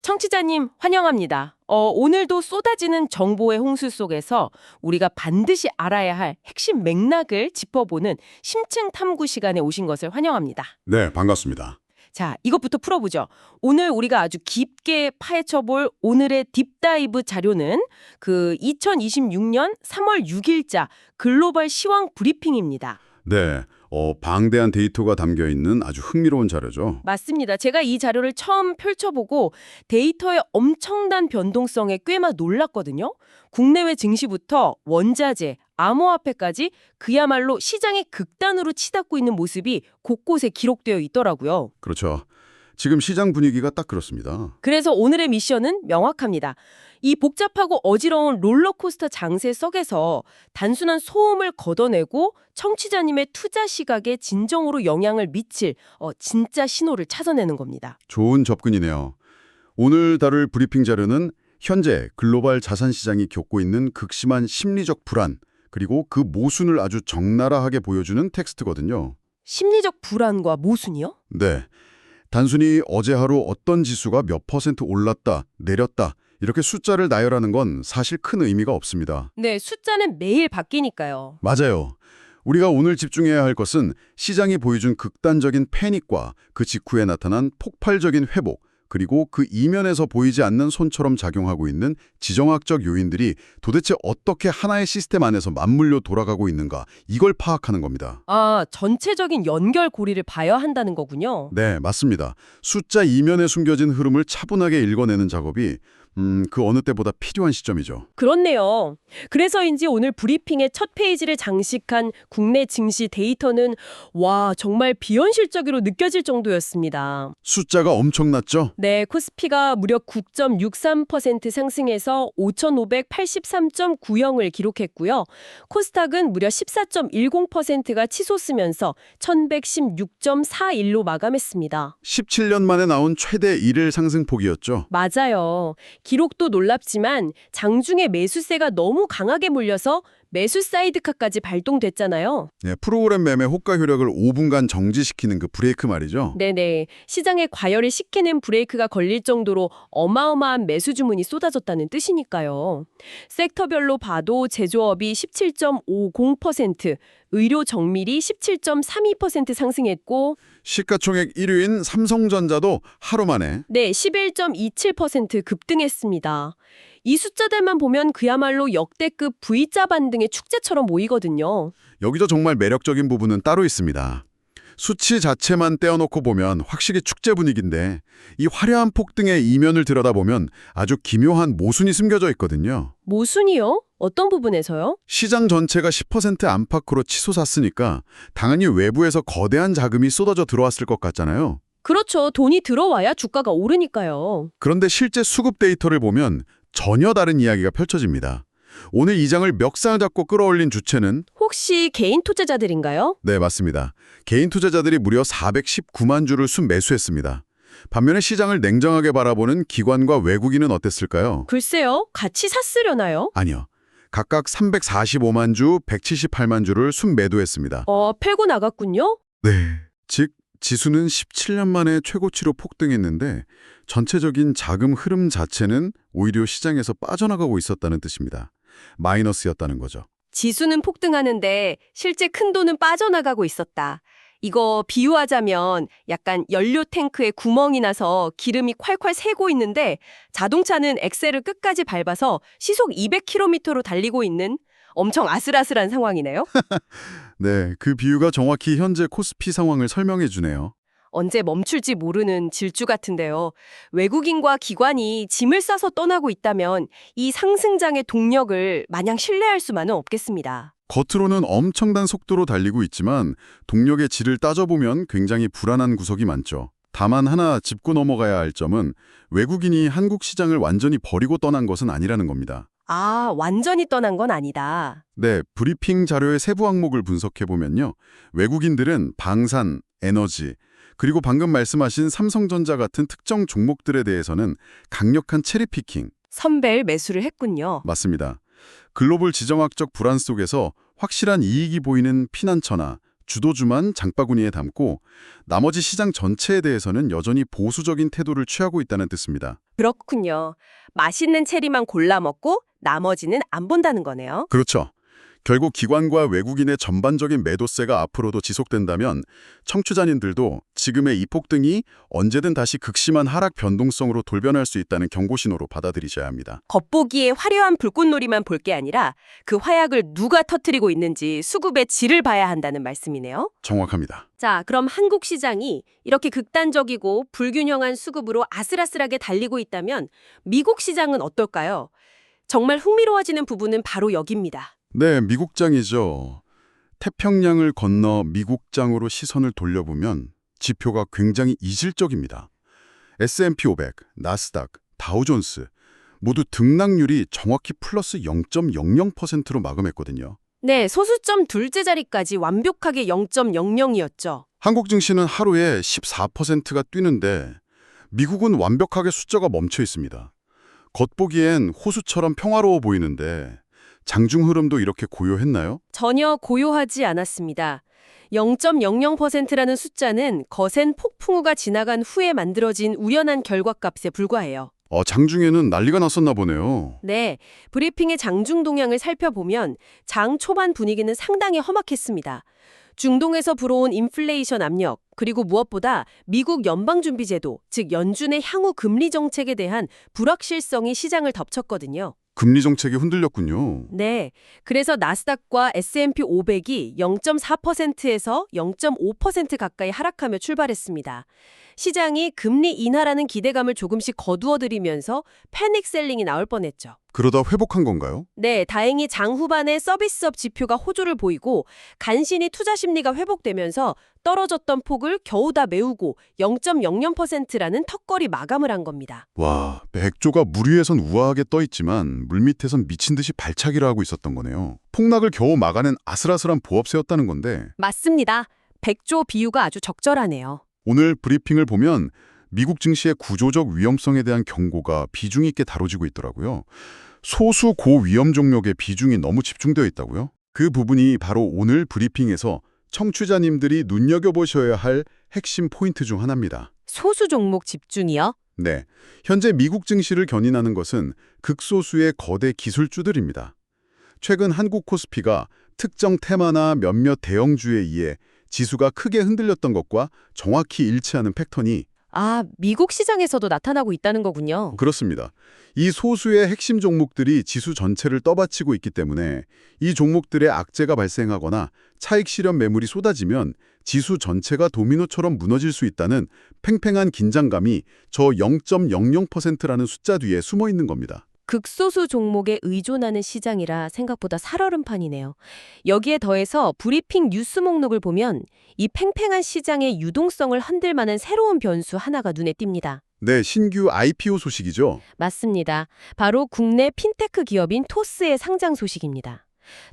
청취자님 환영합니다. 오늘도 쏟아지는 정보의 홍수 속에서 우리가 반드시 알아야 할 핵심 맥락을 짚어보는 심층 탐구 시간에 오신 것을 환영합니다. 네, 반갑습니다. 자, 이것부터 풀어보죠. 오늘 우리가 아주 깊게 파헤쳐볼 오늘의 딥다이브 자료는 그 2026년 3월 6일자 글로벌 시황 브리핑입니다. 네, 방대한 데이터가 담겨 있는 아주 흥미로운 자료죠. 맞습니다. 제가 이 자료를 처음 펼쳐보고 데이터의 엄청난 변동성에 꽤나 놀랐거든요. 국내외 증시부터 원자재, 암호화폐까지 그야말로 시장이 극단으로 치닫고 있는 모습이 곳곳에 기록되어 있더라고요. 그렇죠. 지금 시장 분위기가 딱 그렇습니다. 그래서 오늘의 미션은 명확합니다. 이 복잡하고 어지러운 롤러코스터 장세 속에서 단순한 소음을 걷어내고 청취자님의 투자 시각에 진정으로 영향을 미칠 진짜 신호를 찾아내는 겁니다. 좋은 접근이네요. 오늘 다룰 브리핑 자료는 현재 글로벌 자산 시장이 겪고 있는 극심한 심리적 불안, 그리고 그 모순을 아주 적나라하게 보여주는 텍스트거든요. 심리적 불안과 모순이요? 네, 단순히 어제 하루 어떤 지수가 몇 퍼센트 올랐다, 내렸다, 이렇게 숫자를 나열하는 건 사실 큰 의미가 없습니다. 네, 숫자는 매일 바뀌니까요. 맞아요. 우리가 오늘 집중해야 할 것은 시장이 보여준 극단적인 패닉과 그 직후에 나타난 폭발적인 회복, 그리고 그 이면에서 보이지 않는 손처럼 작용하고 있는 지정학적 요인들이 도대체 어떻게 하나의 시스템 안에서 맞물려 돌아가고 있는가, 이걸 파악하는 겁니다. 아, 전체적인 연결고리를 봐야 한다는 거군요. 네, 맞습니다. 숫자 이면에 숨겨진 흐름을 차분하게 읽어내는 작업이 그 어느 때보다 필요한 시점이죠. 그렇네요. 그래서인지 오늘 브리핑의 첫 페이지를 장식한 국내 증시 데이터는 와, 정말 비현실적으로 느껴질 정도였습니다. 숫자가 엄청났죠? 네, 코스피가 무려 9.63% 상승해서 5,583.90을 기록했고요. 코스닥은 무려 14.10%가 치솟으면서 1,116.41로 마감했습니다. 17년 만에 나온 최대 1일 상승폭이었죠. 맞아요. 기록도 놀랍지만 장중에 매수세가 너무 강하게 몰려서 매수 사이드카까지 발동됐잖아요. 네, 프로그램 매매 호가 효력을 5분간 정지시키는 그 브레이크 말이죠. 네네. 시장에 과열을 식히는 브레이크가 걸릴 정도로 어마어마한 매수 주문이 쏟아졌다는 뜻이니까요. 섹터별로 봐도 제조업이 17.50%, 의료 정밀이 17.32% 상승했고 시가총액 1위인 삼성전자도 하루 만에 네, 11.27% 급등했습니다. 이 숫자들만 보면 그야말로 역대급 V자 반등의 축제처럼 보이거든요. 여기서 정말 매력적인 부분은 따로 있습니다. 수치 자체만 떼어놓고 보면 확실히 축제 분위기인데 이 화려한 폭등의 이면을 들여다보면 아주 기묘한 모순이 숨겨져 있거든요. 모순이요? 어떤 부분에서요? 시장 전체가 10% 안팎으로 치솟았으니까 당연히 외부에서 거대한 자금이 쏟아져 들어왔을 것 같잖아요. 그렇죠. 돈이 들어와야 주가가 오르니까요. 그런데 실제 수급 데이터를 보면 전혀 다른 이야기가 펼쳐집니다. 오늘 이 장을 멱살 잡고 끌어올린 주체는 혹시 개인 투자자들인가요? 네, 맞습니다. 개인 투자자들이 무려 419만 주를 순매수했습니다. 반면에 시장을 냉정하게 바라보는 기관과 외국인은 어땠을까요? 글쎄요. 같이 샀으려나요? 아니요. 각각 345만 주, 178만 주를 순매도했습니다. 팔고 나갔군요. 네, 즉 지수는 17년 만에 최고치로 폭등했는데 전체적인 자금 흐름 자체는 오히려 시장에서 빠져나가고 있었다는 뜻입니다. 마이너스였다는 거죠. 지수는 폭등하는데 실제 큰 돈은 빠져나가고 있었다. 이거 비유하자면 약간 연료 탱크에 구멍이 나서 기름이 콸콸 새고 있는데 자동차는 엑셀을 끝까지 밟아서 시속 200km로 달리고 있는 엄청 아슬아슬한 상황이네요. 네, 그 비유가 정확히 현재 코스피 상황을 설명해 주네요. 언제 멈출지 모르는 질주 같은데요. 외국인과 기관이 짐을 싸서 떠나고 있다면 이 상승장의 동력을 마냥 신뢰할 수만은 없겠습니다. 겉으로는 엄청난 속도로 달리고 있지만 동력의 질을 따져보면 굉장히 불안한 구석이 많죠. 다만 하나 짚고 넘어가야 할 점은 외국인이 한국 시장을 완전히 버리고 떠난 것은 아니라는 겁니다. 아, 완전히 떠난 건 아니다. 네, 브리핑 자료의 세부 항목을 분석해보면요. 외국인들은 방산, 에너지, 그리고 방금 말씀하신 삼성전자 같은 특정 종목들에 대해서는 강력한 체리피킹, 선별 매수를 했군요. 맞습니다. 글로벌 지정학적 불안 속에서 확실한 이익이 보이는 피난처나 주도주만 장바구니에 담고 나머지 시장 전체에 대해서는 여전히 보수적인 태도를 취하고 있다는 뜻입니다. 그렇군요. 맛있는 체리만 골라 먹고 나머지는 안 본다는 거네요. 그렇죠. 결국 기관과 외국인의 전반적인 매도세가 앞으로도 지속된다면 청취자님들도 지금의 이 폭등이 언제든 다시 극심한 하락 변동성으로 돌변할 수 있다는 경고 신호로 받아들이셔야 합니다. 겉보기에 화려한 불꽃놀이만 볼 게 아니라 그 화약을 누가 터뜨리고 있는지 수급의 질을 봐야 한다는 말씀이네요. 정확합니다. 자, 그럼 한국 시장이 이렇게 극단적이고 불균형한 수급으로 아슬아슬하게 달리고 있다면 미국 시장은 어떨까요? 정말 흥미로워지는 부분은 바로 여기입니다. 네, 미국장이죠. 태평양을 건너 미국장으로 시선을 돌려보면 지표가 굉장히 이질적입니다. S&P 500, 나스닥, 다우존스 모두 등락률이 정확히 플러스 0.00%로 마감했거든요. 네, 소수점 둘째 자리까지 완벽하게 0.00이었죠. 한국 증시는 하루에 14%가 뛰는데 미국은 완벽하게 숫자가 멈춰 있습니다. 겉보기엔 호수처럼 평화로워 보이는데 장중 흐름도 이렇게 고요했나요? 전혀 고요하지 않았습니다. 0.00%라는 숫자는 거센 폭풍우가 지나간 후에 만들어진 우연한 결과값에 불과해요. 장중에는 난리가 났었나 보네요. 네, 브리핑의 장중 동향을 살펴보면 장 초반 분위기는 상당히 험악했습니다. 중동에서 불어온 인플레이션 압력, 그리고 무엇보다 미국 연방준비제도, 즉 연준의 향후 금리 정책에 대한 불확실성이 시장을 덮쳤거든요. 금리 정책이 흔들렸군요. 네, 그래서 나스닥과 S&P 500이 0.4%에서 0.5% 가까이 하락하며 출발했습니다. 시장이 금리 인하라는 기대감을 조금씩 거두어들이면서 패닉 셀링이 나올 뻔했죠. 그러다 회복한 건가요? 네, 다행히 장 후반에 서비스업 지표가 호조를 보이고 간신히 투자 심리가 회복되면서 떨어졌던 폭을 겨우 다 메우고 0.00%라는 턱걸이 마감을 한 겁니다. 와, 백조가 물 위에선 우아하게 떠 있지만 물 밑에선 미친 듯이 발차기를 하고 있었던 거네요. 폭락을 겨우 막아낸 아슬아슬한 보합세였다는 건데 맞습니다. 백조 비유가 아주 적절하네요. 오늘 브리핑을 보면 미국 증시의 구조적 위험성에 대한 경고가 비중 있게 다뤄지고 있더라고요. 소수 고위험 종목의 비중이 너무 집중되어 있다고요? 그 부분이 바로 오늘 브리핑에서 청취자님들이 눈여겨보셔야 할 핵심 포인트 중 하나입니다. 소수 종목 집중이요? 네, 현재 미국 증시를 견인하는 것은 극소수의 거대 기술주들입니다. 최근 한국 코스피가 특정 테마나 몇몇 대형주에 의해 지수가 크게 흔들렸던 것과 정확히 일치하는 패턴이 아, 미국 시장에서도 나타나고 있다는 거군요. 그렇습니다. 이 소수의 핵심 종목들이 지수 전체를 떠받치고 있기 때문에 이 종목들의 악재가 발생하거나 차익 실현 매물이 쏟아지면 지수 전체가 도미노처럼 무너질 수 있다는 팽팽한 긴장감이 저 0.00%라는 숫자 뒤에 숨어 있는 겁니다. 극소수 종목에 의존하는 시장이라 생각보다 살얼음판이네요. 여기에 더해서 브리핑 뉴스 목록을 보면 이 팽팽한 시장의 유동성을 흔들 만한 새로운 변수 하나가 눈에 띕니다. 네, 신규 IPO 소식이죠. 맞습니다. 바로 국내 핀테크 기업인 토스의 상장 소식입니다.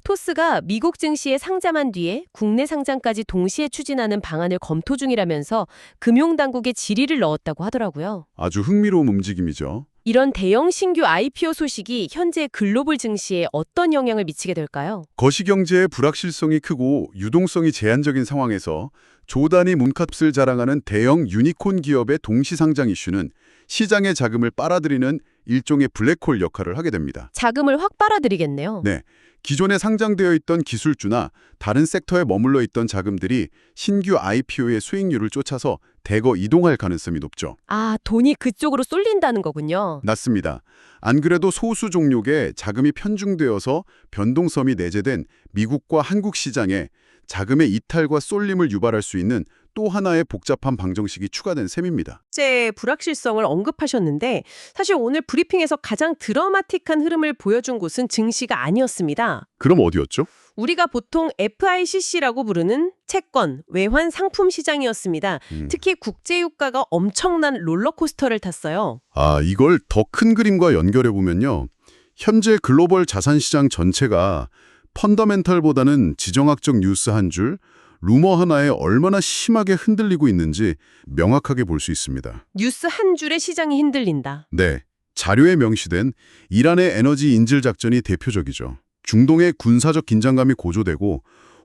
토스가 미국 증시에 상장한 뒤에 국내 상장까지 동시에 추진하는 방안을 검토 중이라면서 금융당국에 질의를 넣었다고 하더라고요. 아주 흥미로운 움직임이죠. 이런 대형 신규 IPO 소식이 현재 글로벌 증시에 어떤 영향을 미치게 될까요? 거시경제의 불확실성이 크고 유동성이 제한적인 상황에서 조단위 몸값을 자랑하는 대형 유니콘 기업의 동시상장 이슈는 시장의 자금을 빨아들이는 일종의 블랙홀 역할을 하게 됩니다. 자금을 확 빨아들이겠네요. 네, 기존에 상장되어 있던 기술주나 다른 섹터에 머물러 있던 자금들이 신규 IPO의 수익률을 쫓아서 대거 이동할 가능성이 높죠. 아, 돈이 그쪽으로 쏠린다는 거군요. 맞습니다. 안 그래도 소수 종목에 자금이 편중되어서 변동성이 내재된 미국과 한국 시장에 자금의 이탈과 쏠림을 유발할 수 있는 또 하나의 복잡한 방정식이 추가된 셈입니다. 제 불확실성을 언급하셨는데 사실 오늘 브리핑에서 가장 드라마틱한 흐름을 보여준 곳은 증시가 아니었습니다. 그럼 어디였죠? 우리가 보통 FICC라고 부르는 채권, 외환 상품 시장이었습니다. 특히 국제유가가 엄청난 롤러코스터를 탔어요. 이걸 더 큰 그림과 연결해보면요. 현재 글로벌 자산시장 전체가 펀더멘털보다는 지정학적 뉴스 한 줄, 루머 하나에 얼마나 심하게 흔들리고 있는지 명확하게 볼 수 있습니다. 뉴스 한 줄에 시장이 흔들린다. 네, 자료에 명시된 이란의 에너지 인질 작전이 대표적이죠. 중동의 군사적 긴장감이 고조되고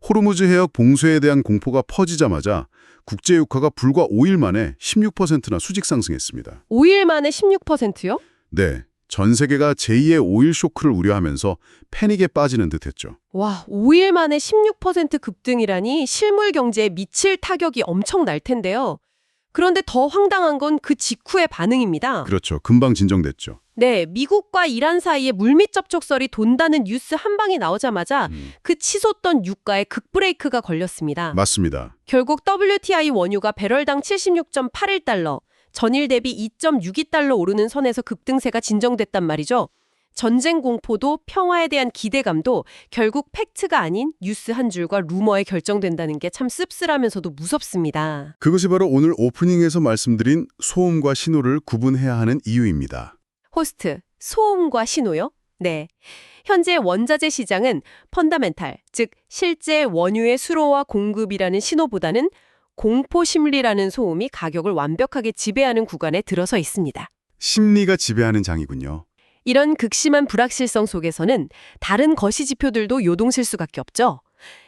호르무즈 해역 봉쇄에 대한 공포가 퍼지자마자 국제 유가가 불과 5일 만에 16%나 수직 상승했습니다. 5일 만에 16%요? 네, 전 세계가 제2의 오일 쇼크를 우려하면서 패닉에 빠지는 듯했죠. 와, 5일 만에 16% 급등이라니 실물 경제에 미칠 타격이 엄청날 텐데요. 그런데 더 황당한 건 그 직후의 반응입니다. 그렇죠. 금방 진정됐죠. 네, 미국과 이란 사이에 물밑 접촉설이 돈다는 뉴스 한 방이 나오자마자 그 치솟던 유가에 극브레이크가 걸렸습니다. 맞습니다. 결국 WTI 원유가 배럴당 76.81달러, 전일 대비 2.62달러 오르는 선에서 급등세가 진정됐단 말이죠. 전쟁 공포도 평화에 대한 기대감도 결국 팩트가 아닌 뉴스 한 줄과 루머에 결정된다는 게 참 씁쓸하면서도 무섭습니다. 그것이 바로 오늘 오프닝에서 말씀드린 소음과 신호를 구분해야 하는 이유입니다. 호스트, 소음과 신호요? 네. 현재 원자재 시장은 펀더멘탈, 즉 실제 원유의 수로와 공급이라는 신호보다는 공포 심리라는 소음이 가격을 완벽하게 지배하는 구간에 들어서 있습니다. 심리가 지배하는 장이군요. 이런 극심한 불확실성 속에서는 다른 거시 지표들도 요동칠 수밖에 없죠.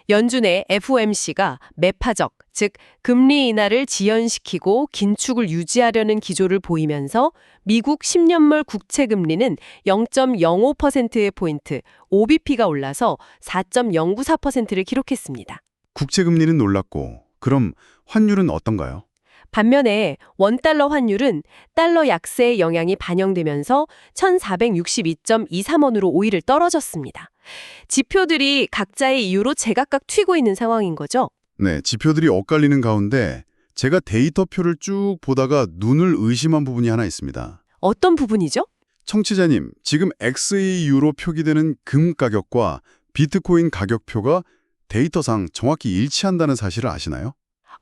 연준의 FOMC가 매파적, 즉 금리 인하를 지연시키고 긴축을 유지하려는 기조를 보이면서 미국 10년물 국채 금리는 0.05%포인트, OBP가 올라서 4.094%를 기록했습니다. 국채 금리는 놀랐고 그럼 환율은 어떤가요? 반면에 원달러 환율은 달러 약세의 영향이 반영되면서 1,462.23원으로 5일을 떨어졌습니다. 지표들이 각자의 이유로 제각각 튀고 있는 상황인 거죠. 네, 지표들이 엇갈리는 가운데 제가 데이터표를 쭉 보다가 눈을 의심한 부분이 하나 있습니다. 어떤 부분이죠? 청취자님, 지금 XEU로 표기되는 금 가격과 비트코인 가격표가 데이터상 정확히 일치한다는 사실을 아시나요?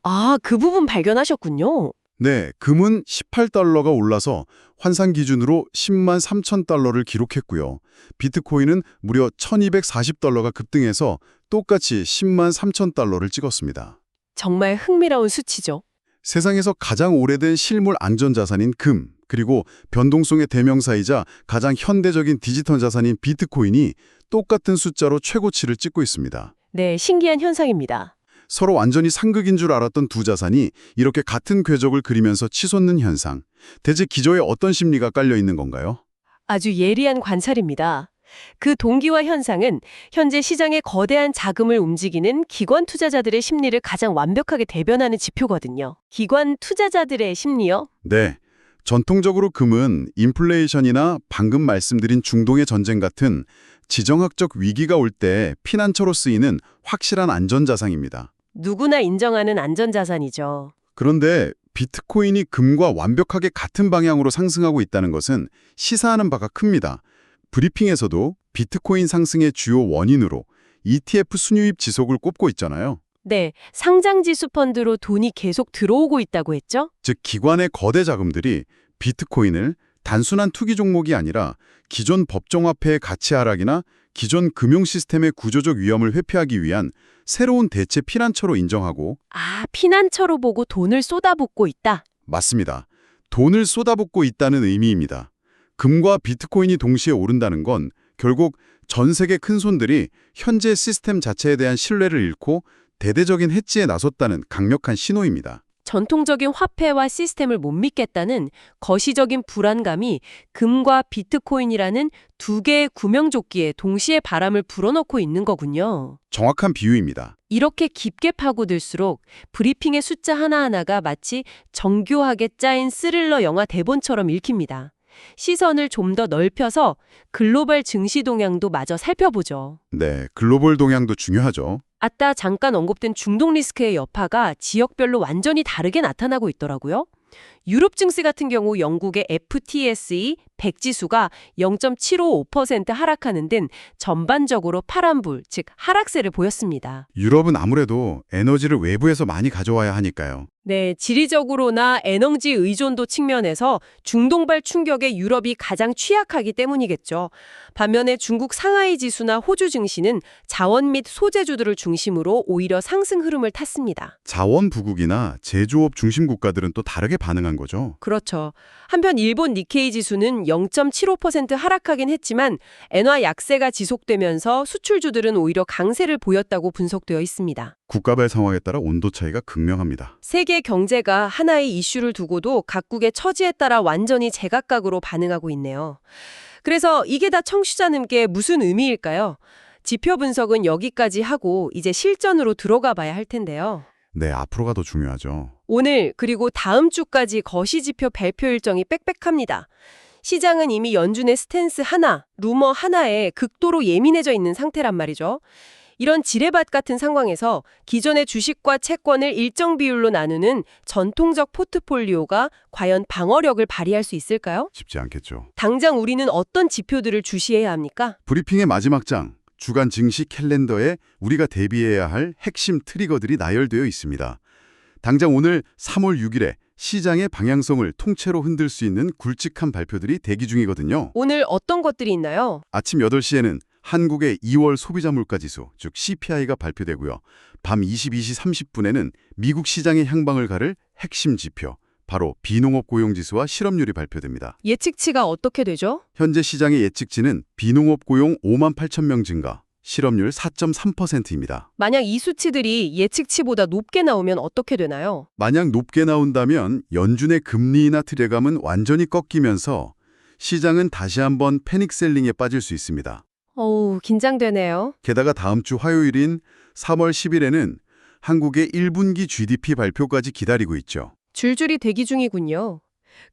아, 그 부분 발견하셨군요. 네, 금은 18달러가 올라서 환산 기준으로 10만 3천 달러를 기록했고요. 비트코인은 무려 1240달러가 급등해서 똑같이 10만 3천 달러를 찍었습니다. 정말 흥미로운 수치죠. 세상에서 가장 오래된 실물 안전자산인 금, 그리고 변동성의 대명사이자 가장 현대적인 디지털 자산인 비트코인이 똑같은 숫자로 최고치를 찍고 있습니다. 네, 신기한 현상입니다. 서로 완전히 상극인 줄 알았던 두 자산이 이렇게 같은 궤적을 그리면서 치솟는 현상. 대체 기저에 어떤 심리가 깔려 있는 건가요? 아주 예리한 관찰입니다. 그 동기와 현상은 현재 시장의 거대한 자금을 움직이는 기관 투자자들의 심리를 가장 완벽하게 대변하는 지표거든요. 기관 투자자들의 심리요? 네. 전통적으로 금은 인플레이션이나 방금 말씀드린 중동의 전쟁 같은 지정학적 위기가 올 때 피난처로 쓰이는 확실한 안전자산입니다. 누구나 인정하는 안전자산이죠. 그런데 비트코인이 금과 완벽하게 같은 방향으로 상승하고 있다는 것은 시사하는 바가 큽니다. 브리핑에서도 비트코인 상승의 주요 원인으로 ETF 순유입 지속을 꼽고 있잖아요. 네, 상장지수 펀드로 돈이 계속 들어오고 있다고 했죠? 즉 기관의 거대 자금들이 비트코인을 단순한 투기 종목이 아니라 기존 법정화폐의 가치 하락이나 기존 금융 시스템의 구조적 위험을 회피하기 위한 새로운 대체 피난처로 인정하고 아, 피난처로 보고 돈을 쏟아붓고 있다. 맞습니다. 돈을 쏟아붓고 있다는 의미입니다. 금과 비트코인이 동시에 오른다는 건 결국 전 세계 큰손들이 현재 시스템 자체에 대한 신뢰를 잃고 대대적인 해지에 나섰다는 강력한 신호입니다. 전통적인 화폐와 시스템을 못 믿겠다는 거시적인 불안감이 금과 비트코인이라는 두 개의 구명조끼에 동시에 바람을 불어넣고 있는 거군요. 정확한 비유입니다. 이렇게 깊게 파고들수록 브리핑의 숫자 하나하나가 마치 정교하게 짜인 스릴러 영화 대본처럼 읽힙니다. 시선을 좀 더 넓혀서 글로벌 증시 동향도 마저 살펴보죠. 네, 글로벌 동향도 중요하죠. 아까 잠깐 언급된 중동 리스크의 여파가 지역별로 완전히 다르게 나타나고 있더라고요. 유럽 증시 같은 경우 영국의 FTSE 100 지수가 0.755% 하락하는 등 전반적으로 파란불, 즉 하락세를 보였습니다. 유럽은 아무래도 에너지를 외부에서 많이 가져와야 하니까요. 네, 지리적으로나 에너지 의존도 측면에서 중동발 충격에 유럽이 가장 취약하기 때문이겠죠. 반면에 중국 상하이 지수나 호주 증시는 자원 및 소재주들을 중심으로 오히려 상승 흐름을 탔습니다. 자원 부국이나 제조업 중심 국가들은 또 다르게 반응한 거죠. 그렇죠. 한편 일본 니케이 지수는 0.75% 하락하긴 했지만 엔화 약세가 지속되면서 수출주들은 오히려 강세를 보였다고 분석되어 있습니다. 국가별 상황에 따라 온도 차이가 극명합니다. 세계 경제가 하나의 이슈를 두고도 각국의 처지에 따라 완전히 제각각으로 반응하고 있네요. 그래서 이게 다 청취자님께 무슨 의미일까요? 지표 분석은 여기까지 하고 이제 실전으로 들어가 봐야 할 텐데요. 네, 앞으로가 더 중요하죠. 오늘 그리고 다음 주까지 거시지표 발표 일정이 빽빽합니다. 시장은 이미 연준의 스탠스 하나, 루머 하나에 극도로 예민해져 있는 상태란 말이죠. 이런 지뢰밭 같은 상황에서 기존의 주식과 채권을 일정 비율로 나누는 전통적 포트폴리오가 과연 방어력을 발휘할 수 있을까요? 쉽지 않겠죠. 당장 우리는 어떤 지표들을 주시해야 합니까? 브리핑의 마지막 장, 주간 증시 캘린더에 우리가 대비해야 할 핵심 트리거들이 나열되어 있습니다. 당장 오늘 3월 6일에 시장의 방향성을 통째로 흔들 수 있는 굵직한 발표들이 대기 중이거든요. 오늘 어떤 것들이 있나요? 아침 8시에는 한국의 2월 소비자 물가지수, 즉 CPI가 발표되고요. 밤 22시 30분에는 미국 시장의 향방을 가를 핵심 지표, 바로 비농업 고용지수와 실업률이 발표됩니다. 예측치가 어떻게 되죠? 현재 시장의 예측치는 비농업 고용 5만 8천 명 증가, 실업률 4.3%입니다. 만약 이 수치들이 예측치보다 높게 나오면 어떻게 되나요? 만약 높게 나온다면 연준의 금리 인하 트레감은 완전히 꺾이면서 시장은 다시 한번 패닉셀링에 빠질 수 있습니다. 어우, 긴장되네요. 게다가 다음 주 화요일인 3월 10일에는 한국의 1분기 GDP 발표까지 기다리고 있죠. 줄줄이 대기 중이군요.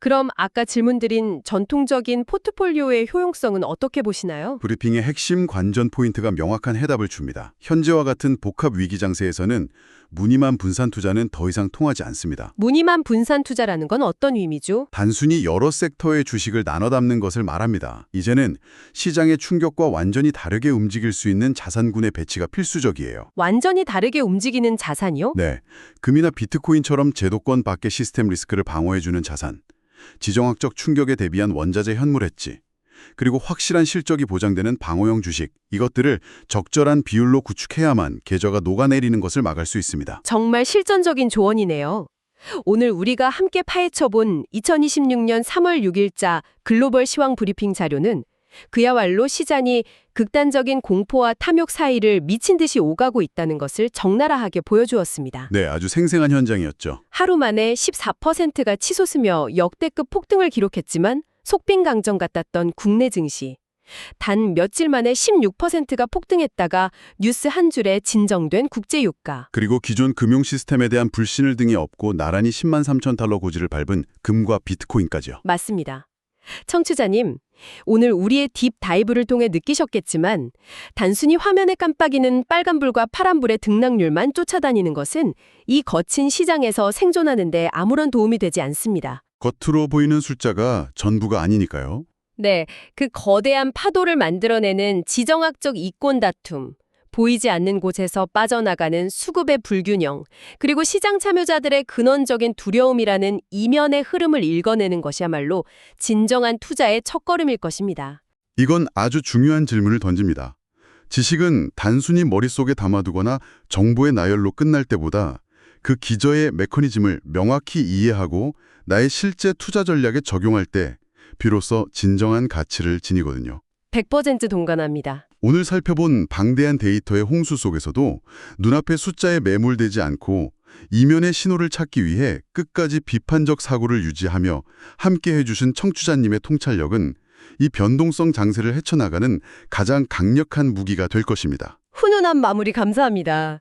그럼 아까 질문드린 전통적인 포트폴리오의 효용성은 어떻게 보시나요? 브리핑의 핵심 관전 포인트가 명확한 해답을 줍니다. 현재와 같은 복합 위기 장세에서는 무늬만 분산 투자는 더 이상 통하지 않습니다. 무늬만 분산 투자라는 건 어떤 의미죠? 단순히 여러 섹터의 주식을 나눠 담는 것을 말합니다. 이제는 시장의 충격과 완전히 다르게 움직일 수 있는 자산군의 배치가 필수적이에요. 완전히 다르게 움직이는 자산이요? 네, 금이나 비트코인처럼 제도권 밖의 시스템 리스크를 방어해주는 자산, 지정학적 충격에 대비한 원자재 현물 해치, 그리고 확실한 실적이 보장되는 방어형 주식, 이것들을 적절한 비율로 구축해야만 계저가 녹아내리는 것을 막을 수 있습니다. 정말 실전적인 조언이네요. 오늘 우리가 함께 파헤쳐본 2026년 3월 6일자 글로벌 시황 브리핑 자료는 그야말로 시장이 극단적인 공포와 탐욕 사이를 미친 듯이 오가고 있다는 것을 적나라하게 보여주었습니다. 네, 아주 생생한 현장이었죠. 하루 만에 14%가 치솟으며 역대급 폭등을 기록했지만 속빈강정 같았던 국내 증시. 단 며칠 만에 16%가 폭등했다가 뉴스 한 줄에 진정된 국제유가. 그리고 기존 금융 시스템에 대한 불신을 등에 업고 나란히 10만 3천 달러 고지를 밟은 금과 비트코인까지요. 맞습니다. 청취자님, 오늘 우리의 딥 다이브를 통해 느끼셨겠지만 단순히 화면에 깜빡이는 빨간불과 파란불의 등락률만 쫓아다니는 것은 이 거친 시장에서 생존하는 데 아무런 도움이 되지 않습니다. 겉으로 보이는 숫자가 전부가 아니니까요. 네, 그 거대한 파도를 만들어내는 지정학적 이권 다툼, 보이지 않는 곳에서 빠져나가는 수급의 불균형, 그리고 시장 참여자들의 근원적인 두려움이라는 이면의 흐름을 읽어내는 것이야말로 진정한 투자의 첫걸음일 것입니다. 이건 아주 중요한 질문을 던집니다. 지식은 단순히 머릿속에 담아두거나 정보의 나열로 끝날 때보다 그 기저의 메커니즘을 명확히 이해하고 나의 실제 투자 전략에 적용할 때 비로소 진정한 가치를 지니거든요. 100% 동감합니다. 오늘 살펴본 방대한 데이터의 홍수 속에서도 눈앞의 숫자에 매몰되지 않고 이면의 신호를 찾기 위해 끝까지 비판적 사고를 유지하며 함께 해주신 청취자님의 통찰력은 이 변동성 장세를 헤쳐나가는 가장 강력한 무기가 될 것입니다. 훈훈한 마무리 감사합니다.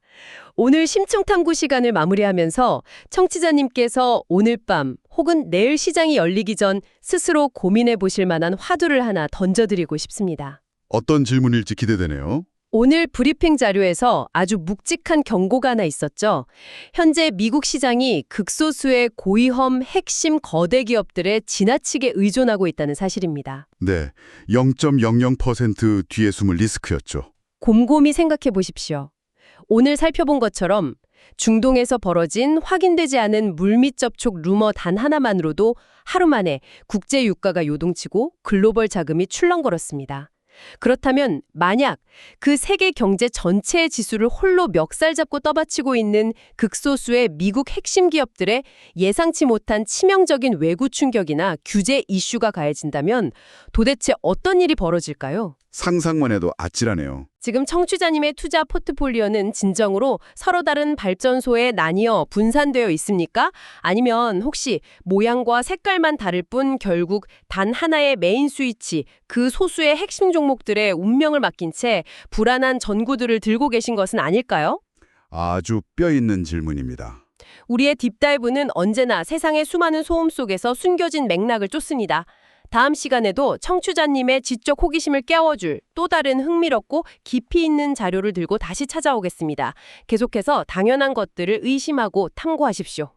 오늘 심층탐구 시간을 마무리하면서 청취자님께서 오늘 밤 혹은 내일 시장이 열리기 전 스스로 고민해 보실 만한 화두를 하나 던져드리고 싶습니다. 어떤 질문일지 기대되네요. 오늘 브리핑 자료에서 아주 묵직한 경고가 하나 있었죠. 현재 미국 시장이 극소수의 고위험 핵심 거대 기업들에 지나치게 의존하고 있다는 사실입니다. 네, 0.00% 뒤에 숨을 리스크였죠. 곰곰이 생각해 보십시오. 오늘 살펴본 것처럼 중동에서 벌어진 확인되지 않은 물밑 접촉 루머 단 하나만으로도 하루 만에 국제 유가가 요동치고 글로벌 자금이 출렁거렸습니다. 그렇다면 만약 그 세계 경제 전체의 지수를 홀로 멱살 잡고 떠받치고 있는 극소수의 미국 핵심 기업들의 예상치 못한 치명적인 외구 충격이나 규제 이슈가 가해진다면 도대체 어떤 일이 벌어질까요? 상상만 해도 아찔하네요. 지금 청취자님의 투자 포트폴리오는 진정으로 서로 다른 발전소에 나뉘어 분산되어 있습니까? 아니면 혹시 모양과 색깔만 다를 뿐 결국 단 하나의 메인 스위치, 그 소수의 핵심 종목들의 운명을 맡긴 채 불안한 전구들을 들고 계신 것은 아닐까요? 아주 뼈있는 질문입니다. 우리의 딥다이브는 언제나 세상의 수많은 소음 속에서 숨겨진 맥락을 쫓습니다. 다음 시간에도 청취자님의 지적 호기심을 깨워줄 또 다른 흥미롭고 깊이 있는 자료를 들고 다시 찾아오겠습니다. 계속해서 당연한 것들을 의심하고 탐구하십시오.